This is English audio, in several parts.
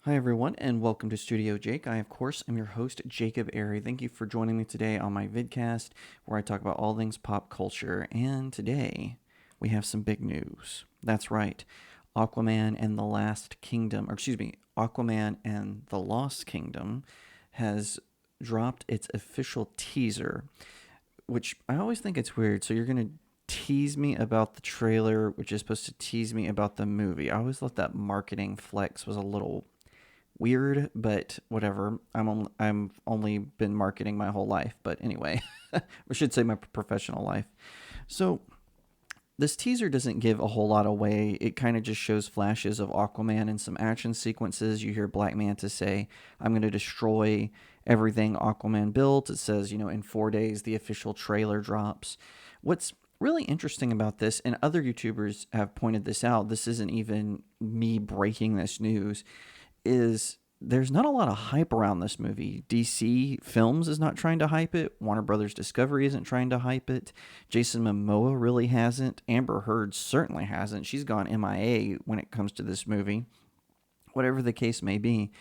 Hi, everyone, and welcome to Studio Jake. I, of course, am your host, Jacob Airy. Thank you for joining me today on my vidcast where I talk about all things pop culture. And today, we have some big news. That's right. Aquaman and the Last Kingdom, or excuse me, Aquaman and the Lost Kingdom has dropped its official teaser, which I always think it's weird. So you're going to tease me about the trailer, which is supposed to tease me about the movie. I always thought that marketing flex was a little weird, but whatever. I'm only been marketing my whole life, but anyway, I should say my professional life. So this teaser doesn't give a whole lot away. It kind of just shows flashes of Aquaman and some action sequences. You hear Black Manta say, "I'm going to destroy everything Aquaman built." It says, in 4 days the official trailer drops. What's really interesting about this, and other YouTubers have pointed this out, this isn't even me breaking this news, is there's not a lot of hype around this movie. DC Films is not trying to hype it. Warner Brothers Discovery isn't trying to hype it. Jason Momoa really hasn't. Amber Heard certainly hasn't. She's gone MIA when it comes to this movie. Whatever the case may be,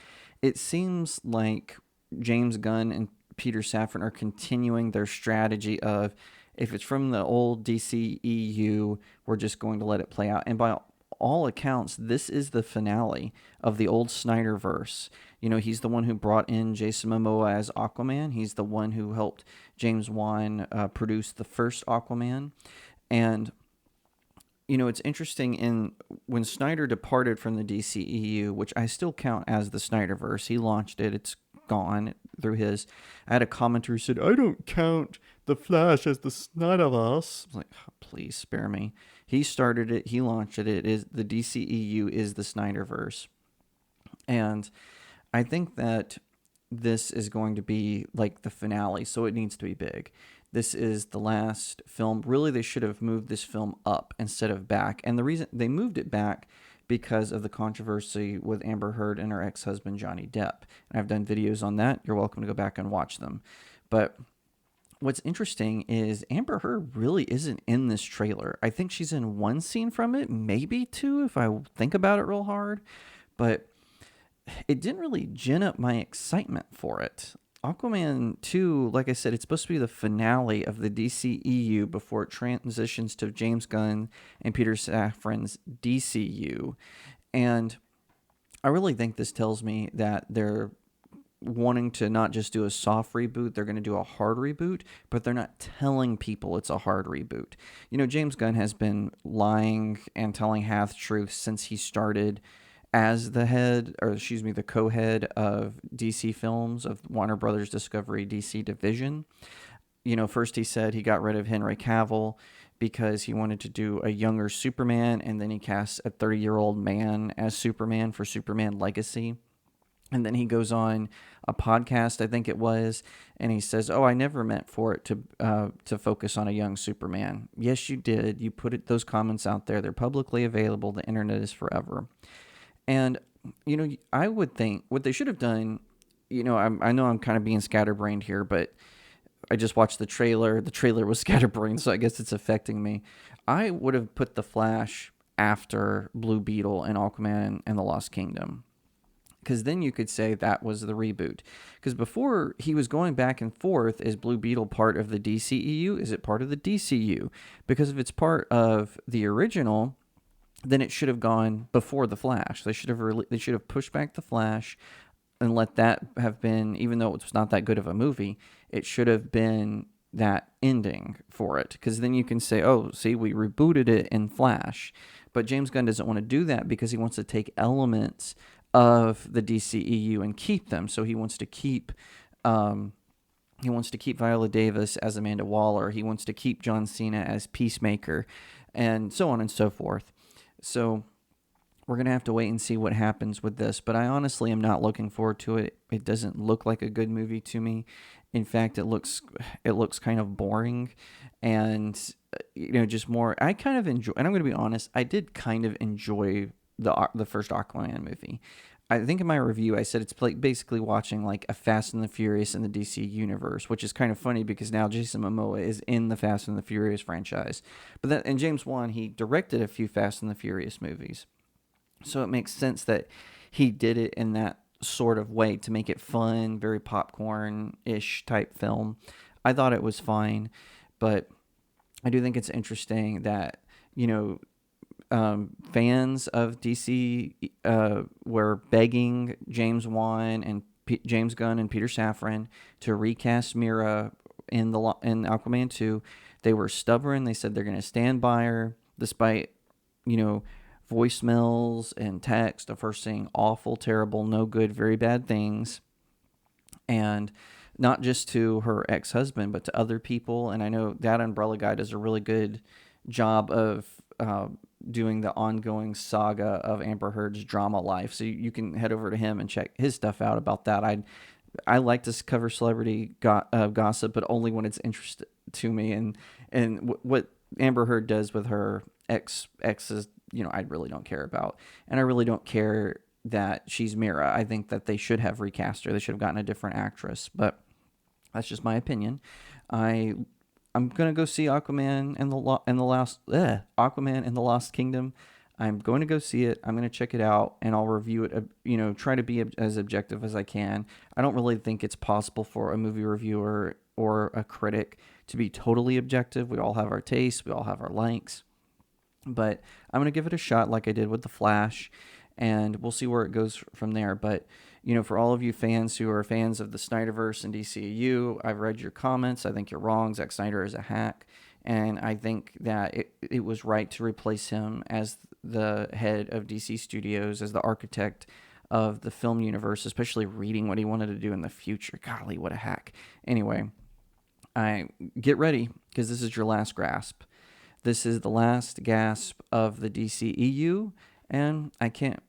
it seems like James Gunn and Peter Safran are continuing their strategy of, if it's from the old DCEU, we're just going to let it play out. And by all accounts, this is the finale of the old Snyderverse. He's the one who brought in Jason Momoa as Aquaman. He's the one who helped James Wan produce the first Aquaman. And it's interesting in when Snyder departed from the DCEU, which I still count as the Snyderverse. He launched it. It's gone through his. I had a commenter who said, "I don't count the Flash as the Snyderverse." I was like, oh, please spare me. He started it. He launched it. It is the DCEU is the Snyderverse, and I think that this is going to be like the finale, so it needs to be big. This is the last film. Really, they should have moved this film up instead of back. And the reason they moved it back because of the controversy with Amber Heard and her ex-husband Johnny Depp. And I've done videos on that. You're welcome to go back and watch them. But what's interesting is Amber Heard really isn't in this trailer. I think she's in one scene from it, maybe two if I think about it real hard. But it didn't really gin up my excitement for it. Aquaman 2, like I said, it's supposed to be the finale of the DCEU before it transitions to James Gunn and Peter Safran's DCU. And I really think this tells me that they're wanting to not just do a soft reboot, they're going to do a hard reboot, but they're not telling people it's a hard reboot. James Gunn has been lying and telling half truths since he started as the co-head of DC Films, of Warner Brothers Discovery DC division. First he said he got rid of Henry Cavill because he wanted to do a younger Superman, and then he cast a 30-year-old man as Superman for Superman Legacy. And then he goes on a podcast, I think it was, and he says, "Oh, I never meant for it to focus on a young Superman." Yes, you did. You put those comments out there. They're publicly available. The internet is forever. And, I would think what they should have done, I know I'm kind of being scatterbrained here, but I just watched the trailer. The trailer was scatterbrained, so I guess it's affecting me. I would have put the Flash after Blue Beetle and Aquaman and the Lost Kingdom, because then you could say that was the reboot. Because before, he was going back and forth, is Blue Beetle part of the DCEU? Is it part of the DCU? Because if it's part of the original, then it should have gone before the Flash. They should have pushed back the Flash and let that have been, even though it's not that good of a movie, it should have been that ending for it. Because then you can say, "Oh, see, we rebooted it in Flash." But James Gunn doesn't want to do that because he wants to take elements of the DCEU and keep them. So he wants to keep Viola Davis as Amanda Waller. He wants to keep John Cena as Peacemaker, and so on and so forth. So we're going to have to wait and see what happens with this. But I honestly am not looking forward to it. It doesn't look like a good movie to me. In fact, it looks kind of boring, and just more. I kind of enjoy, and I'm going to be honest, I did kind of enjoy the first Aquaman movie. I think in my review I said it's like basically watching like a Fast and the Furious in the DC universe, which is kind of funny because now Jason Momoa is in the Fast and the Furious franchise. And James Wan, he directed a few Fast and the Furious movies. So it makes sense that he did it in that sort of way to make it fun, very popcorn-ish type film. I thought it was fine, but I do think it's interesting that, you know, fans of DC were begging James Wan and James Gunn and Peter Safran to recast Mira in Aquaman 2. They were stubborn. They said they're going to stand by her despite, you know, voicemails and text of her saying awful, terrible, no good, very bad things. And not just to her ex-husband, but to other people. And I know that Umbrella Guy does a really good job of doing the ongoing saga of Amber Heard's drama life. So you can head over to him and check his stuff out about that. I like to cover celebrity gossip, but only when it's interesting to me. And what Amber Heard does with her exes, you know, I really don't care about. And I really don't care that she's Mira. I think that they should have recast her. They should have gotten a different actress, but that's just my opinion. I'm gonna go see Aquaman and Aquaman and the Lost Kingdom. I'm going to go see it. I'm going to check it out, and I'll review it. You know, try to be as objective as I can. I don't really think it's possible for a movie reviewer or a critic to be totally objective. We all have our tastes. We all have our likes. But I'm going to give it a shot like I did with The Flash, and we'll see where it goes from there. But, you know, for all of you fans who are fans of the Snyderverse and DCEU, I've read your comments. I think you're wrong. Zack Snyder is a hack. And I think that it was right to replace him as the head of DC Studios, as the architect of the film universe, especially reading what he wanted to do in the future. Golly, what a hack. Anyway, get ready, because this is your last gasp. This is the last gasp of the DCEU, and I can't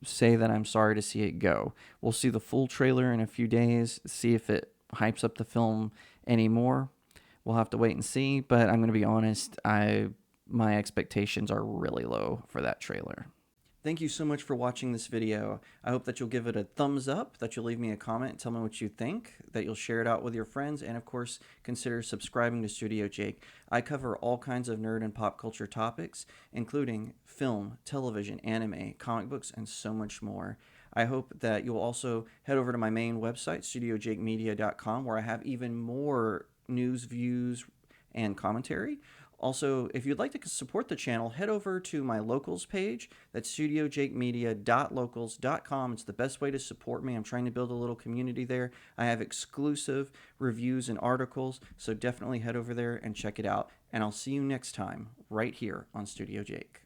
say that I'm sorry to see it go. We'll see the full trailer in a few days, see if it hypes up the film anymore. We'll have to wait and see, but I'm going to be honest, my expectations are really low for that trailer. Thank you so much for watching this video. I hope that you'll give it a thumbs up, that you'll leave me a comment, tell me what you think, that you'll share it out with your friends, and of course, consider subscribing to StudioJake. I cover all kinds of nerd and pop culture topics, including film, television, anime, comic books, and so much more. I hope that you'll also head over to my main website, StudioJakeMedia.com, where I have even more news, views, and commentary. Also, if you'd like to support the channel, head over to my locals page. That's studiojakemedia.locals.com. It's the best way to support me. I'm trying to build a little community there. I have exclusive reviews and articles, so definitely head over there and check it out. And I'll see you next time right here on Studio Jake.